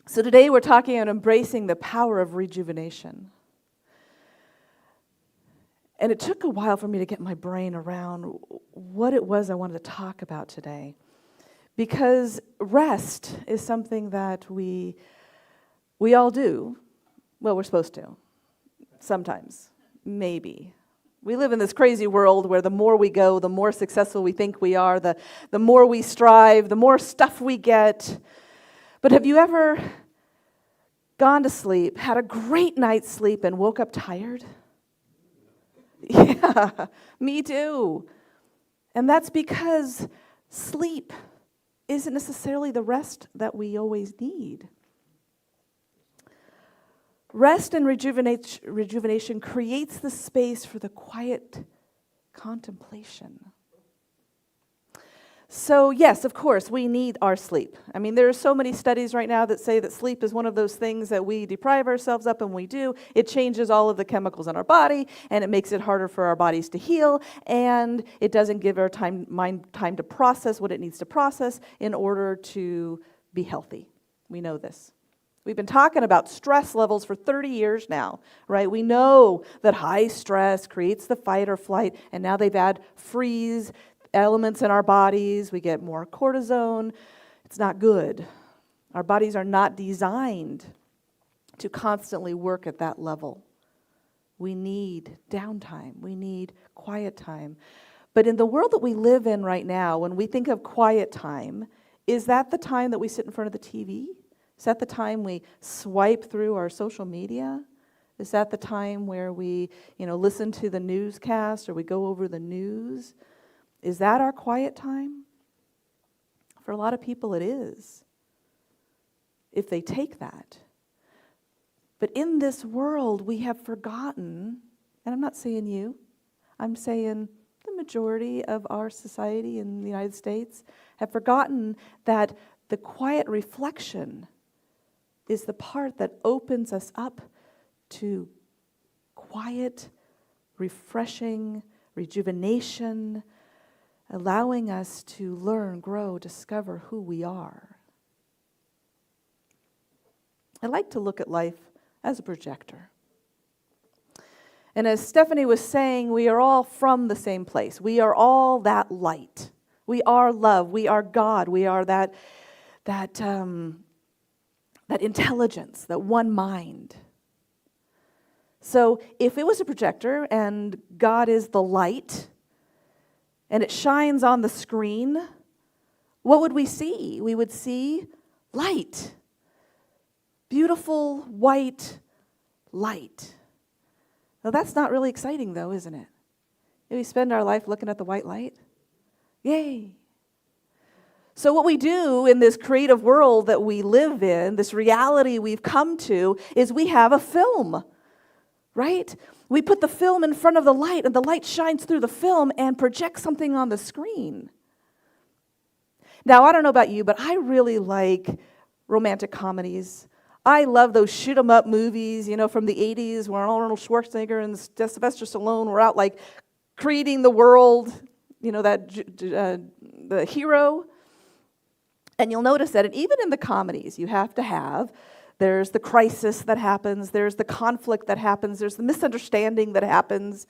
So today we're talking about embracing the power of rejuvenation. And it took a while for me to get my brain around what it was I wanted to talk about today. Because rest is something that we all do. Well, we're supposed to. Sometimes. Maybe. We live in this crazy world where the more we go, the more successful we think we are, the more we strive, the more stuff we get. But have you ever gone to sleep, had a great night's sleep, and woke up tired? Yeah, me too. And that's because sleep isn't necessarily the rest that we always need. Rest and rejuvenation creates the space for the quiet contemplation. So yes, of course, we need our sleep. I mean, there are so many studies right now that say that sleep is one of those things that we deprive ourselves of, and we do. It changes all of the chemicals in our body, and it makes it harder for our bodies to heal, and it doesn't give our mind time to process what it needs to process in order to be healthy. We know this. We've been talking about stress levels for 30 years now, right? We know that high stress creates the fight or flight, and now they've added freeze elements in our bodies. We get more cortisone. It's not good. Our bodies are not designed to constantly work at that level. We need downtime. We need quiet time. But in the world that we live in right now, when we think of quiet time, is that the time that we sit in front of the TV? Is that the time we swipe through our social media? Is that the time where we, listen to the newscast or we go over the news? Is that our quiet time? For a lot of people it is, if they take that. But in this world we have forgotten, and I'm not saying you, I'm saying the majority of our society in the United States have forgotten that the quiet reflection is the part that opens us up to quiet, refreshing, rejuvenation, allowing us to learn, grow, discover who we are. I like to look at life as a projector. And as Stephanie was saying, we are all from the same place. We are all that light. We are love. We are God. We are that intelligence, that one mind. So if it was a projector and God is the light, and it shines on the screen, what would we see? We would see light. Beautiful, white light. Now that's not really exciting though, isn't it? We spend our life looking at the white light. Yay! So what we do in this creative world that we live in, this reality we've come to, is we have a film, right? We put the film in front of the light, and the light shines through the film and projects something on the screen. Now, I don't know about you, but I really like romantic comedies. I love those shoot-'em-up movies, from the 80s where Arnold Schwarzenegger and Sylvester Stallone were out, like, creating the world, the hero. And you'll notice that even in the comedies, you have to have, there's the crisis that happens, there's the conflict that happens, there's the misunderstanding that happens,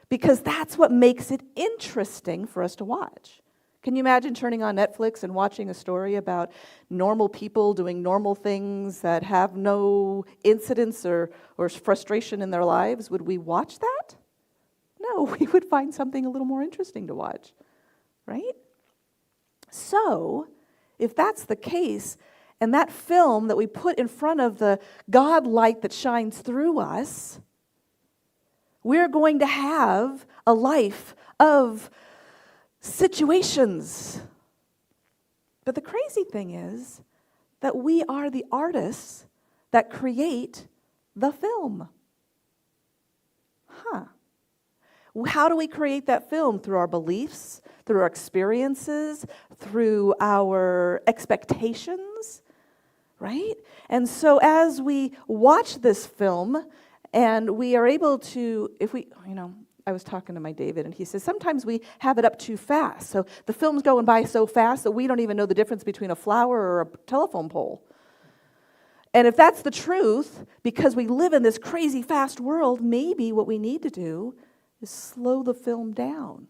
because that's what makes it interesting for us to watch. Can you imagine turning on Netflix and watching a story about normal people doing normal things that have no incidents or frustration in their lives? Would we watch that? No, we would find something a little more interesting to watch, right? So, if that's the case, and that film that we put in front of the God light that shines through us, we're going to have a life of situations. But the crazy thing is that we are the artists that create the film. How do we create that film? Through our beliefs, through our experiences, through our expectations, right? And so as we watch this film, and we are able to, I was talking to my David, and he says, sometimes we have it up too fast. So the film's going by so fast that we don't even know the difference between a flower or a telephone pole. And if that's the truth, because we live in this crazy fast world, maybe what we need to do is slow the film down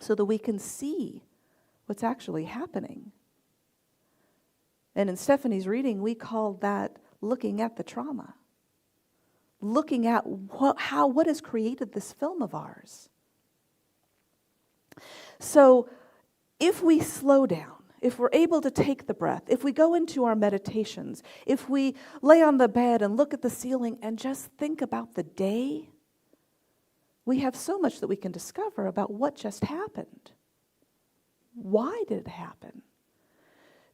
so that we can see what's actually happening. And in Stephanie's reading, we called that looking at the trauma. Looking at what has created this film of ours. So if we slow down, if we're able to take the breath, if we go into our meditations, if we lay on the bed and look at the ceiling and just think about the day, we have so much that we can discover about what just happened. Why did it happen?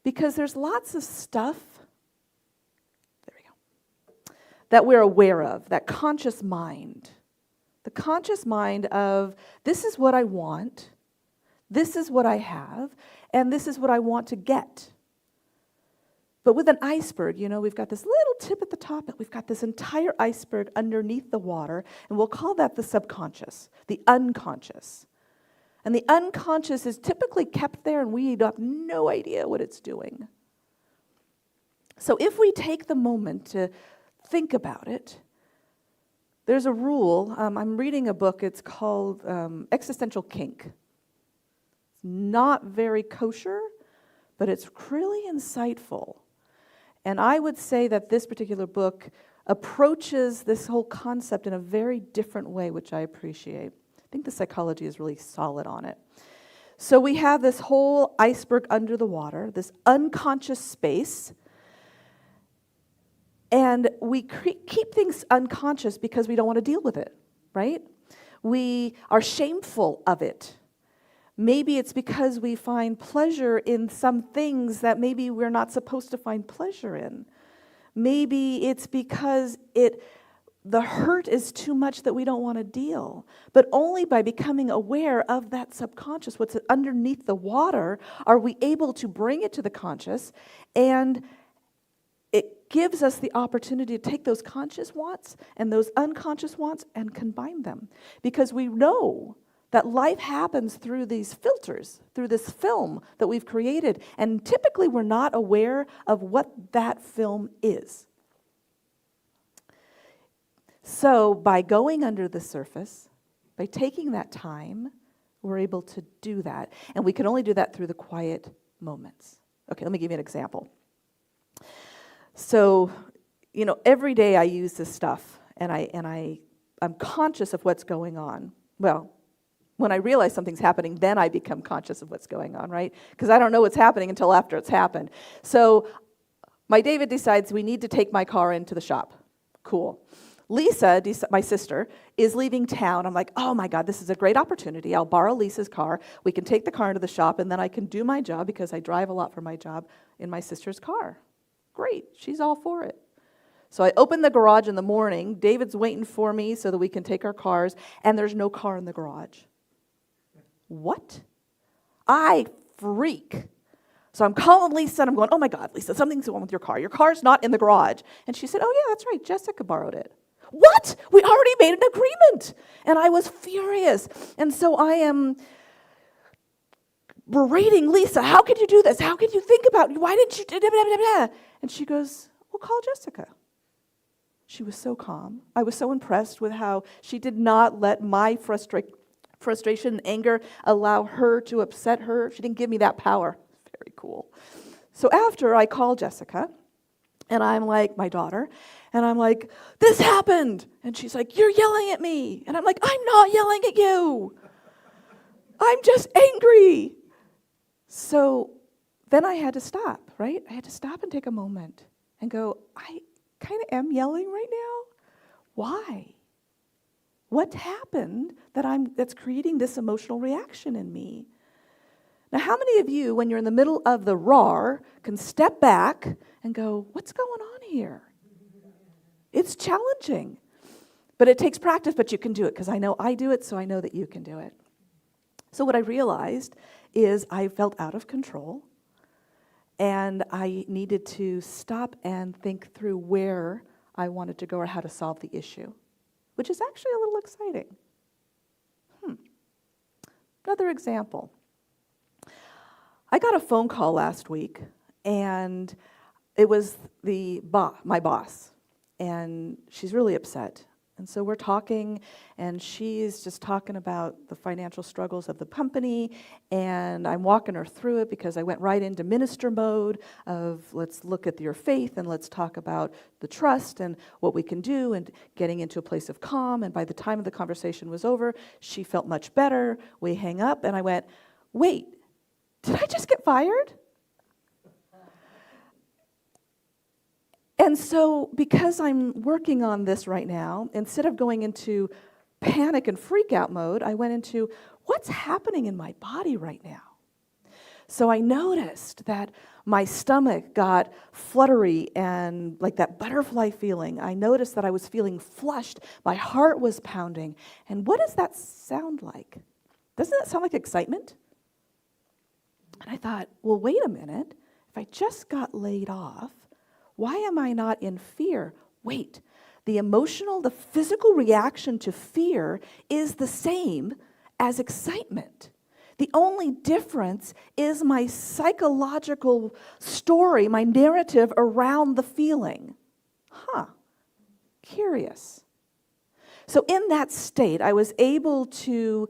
Because there's lots of stuff, there we go, that we're aware of, that conscious mind. The conscious mind of, this is what I want, this is what I have, and this is what I want to get. But with an iceberg, we've got this little tip at the top, and we've got this entire iceberg underneath the water, and we'll call that the subconscious, the unconscious. And the unconscious is typically kept there, and we have no idea what it's doing. So if we take the moment to think about it, there's a rule. I'm reading a book. It's called Existential Kink. Not very kosher, but it's really insightful. And I would say that this particular book approaches this whole concept in a very different way, which I appreciate. I think the psychology is really solid on it. So we have this whole iceberg under the water, this unconscious space, and we keep things unconscious because we don't want to deal with it, right? We are shameful of it. Maybe it's because we find pleasure in some things that maybe we're not supposed to find pleasure in. Maybe it's because the hurt is too much that we don't want to deal. But only by becoming aware of that subconscious, what's underneath the water, are we able to bring it to the conscious, and it gives us the opportunity to take those conscious wants and those unconscious wants and combine them. Because we know that life happens through these filters, through this film that we've created. And typically we're not aware of what that film is. So by going under the surface, by taking that time, we're able to do that. And we can only do that through the quiet moments. Okay, let me give you an example. So, every day I use this stuff, and I'm conscious of what's going on. Well, when I realize something's happening, then I become conscious of what's going on, right? Because I don't know what's happening until after it's happened. So my David decides we need to take my car into the shop. Cool. Lisa, my sister, is leaving town. I'm like, oh my God, this is a great opportunity. I'll borrow Lisa's car. We can take the car into the shop, and then I can do my job, because I drive a lot for my job, in my sister's car. Great. She's all for it. So I open the garage in the morning. David's waiting for me so that we can take our cars, and there's no car in the garage. What? I freak. So I'm calling Lisa, and I'm going, oh my God, Lisa, something's wrong with your car. Your car's not in the garage. And she said, oh yeah, that's right, Jessica borrowed it. What? We already made an agreement. And I was furious. And so I am berating Lisa. How could you do this? How could you think about it? Why didn't you? Blah, blah, blah, blah. And she goes, well, call Jessica. She was so calm. I was so impressed with how she did not let my frustration and anger allow her to upset her. She didn't give me that power. Very cool. So after I call Jessica, and I'm like, my daughter, and I'm like, this happened. And she's like, you're yelling at me. And I'm like, I'm not yelling at you. I'm just angry. So then I had to stop, right? I had to stop and take a moment and go, I kind of am yelling right now. Why? What happened that's creating this emotional reaction in me? Now, how many of you, when you're in the middle of the roar, can step back and go, what's going on here? It's challenging. But it takes practice, but you can do it, because I know I do it, so I know that you can do it. So what I realized is I felt out of control, and I needed to stop and think through where I wanted to go or how to solve the issue, which is actually a little exciting. Another example. I got a phone call last week, and it was my boss, and she's really upset. And so we're talking, and she's just talking about the financial struggles of the company, and I'm walking her through it because I went right into minister mode of let's look at your faith and let's talk about the trust and what we can do and getting into a place of calm. And by the time the conversation was over, she felt much better. We hang up, and I went, wait, did I just get fired? And so, because I'm working on this right now, instead of going into panic and freak out mode, I went into what's happening in my body right now. So I noticed that my stomach got fluttery and like that butterfly feeling. I noticed that I was feeling flushed. My heart was pounding. And what does that sound like? Doesn't that sound like excitement? And I thought, well, wait a minute. If I just got laid off, why am I not in fear? Wait, the emotional, the physical reaction to fear is the same as excitement. The only difference is my psychological story, my narrative around the feeling. Curious. So in that state, I was able to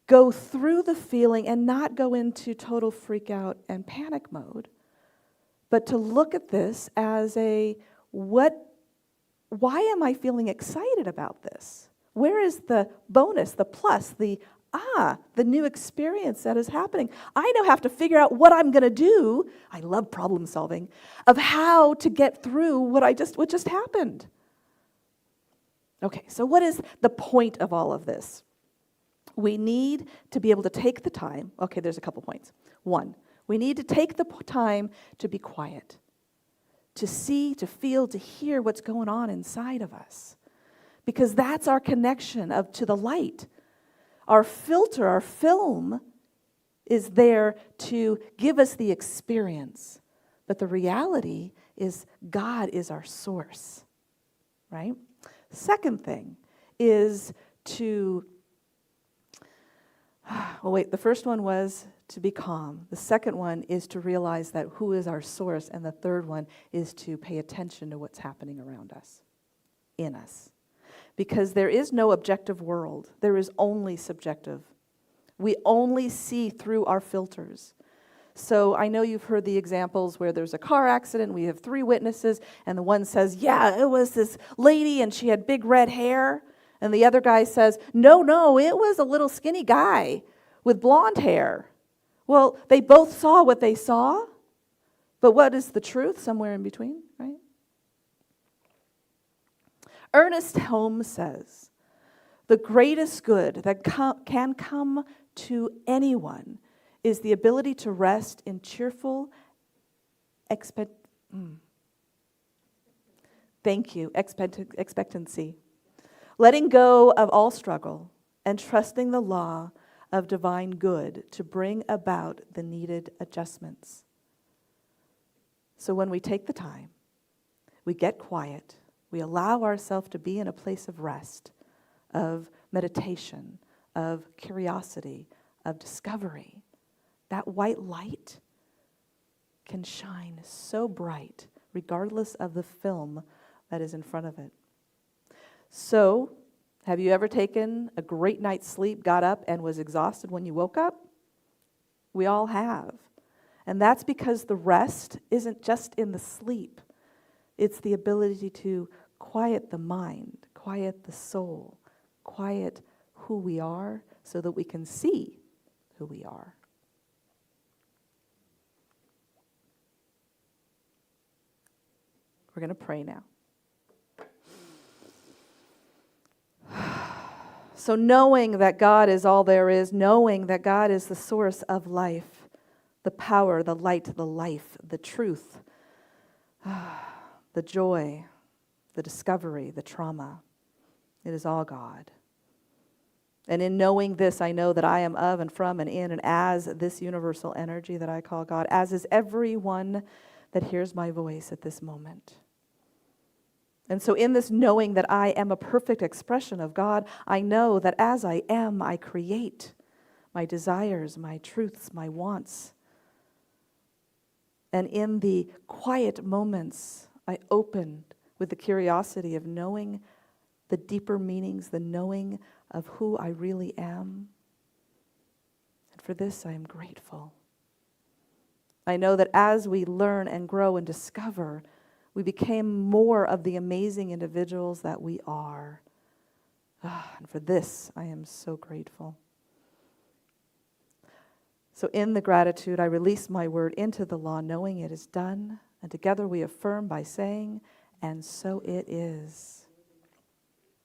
go through the feeling and not go into total freak out and panic mode, but to look at this as why am I feeling excited about this? Where is the bonus, the plus, the new experience that is happening? I now have to figure out what I'm going to do. I love problem solving, of how to get through what just happened. Okay, so what is the point of all of this? We need to be able to take the time. Okay, there's a couple points. One, we need to take the time to be quiet, to see, to feel, to hear what's going on inside of us. Because that's our connection to the light. Our filter, our film, is there to give us the experience. But the reality is God is our source, right? Second thing is the first one was to be calm. The second one is to realize that who is our source. And the third one is to pay attention to what's happening around us, in us. Because there is no objective world. There is only subjective. We only see through our filters. So I know you've heard the examples where there's a car accident, we have 3 witnesses, and the one says, yeah, it was this lady and she had big red hair. And the other guy says, no, it was a little skinny guy with blonde hair. Well, they both saw what they saw, but what is the truth? Somewhere in between, right? Ernest Holmes says, the greatest good that can come to anyone is the ability to rest in cheerful expectancy, letting go of all struggle and trusting the law of divine good to bring about the needed adjustments. So when we take the time, we get quiet, we allow ourselves to be in a place of rest, of meditation, of curiosity, of discovery, that white light can shine so bright regardless of the film that is in front of it. So, have you ever taken a great night's sleep, got up, and was exhausted when you woke up? We all have. And that's because the rest isn't just in the sleep. It's the ability to quiet the mind, quiet the soul, quiet who we are so that we can see who we are. We're going to pray now. So knowing that God is all there is, knowing that God is the source of life, the power, the light, the life, the truth, the joy, the discovery, the trauma, it is all God. And in knowing this, I know that I am of and from and in and as this universal energy that I call God, as is everyone that hears my voice at this moment. And so in this knowing that I am a perfect expression of God, I know that as I am, I create my desires, my truths, my wants. And in the quiet moments, I opened with the curiosity of knowing the deeper meanings, the knowing of who I really am. And for this, I am grateful. I know that as we learn and grow and discover, we became more of the amazing individuals that we are. And for this, I am so grateful. So in the gratitude, I release my word into the law, knowing it is done. And together we affirm by saying, and so it is.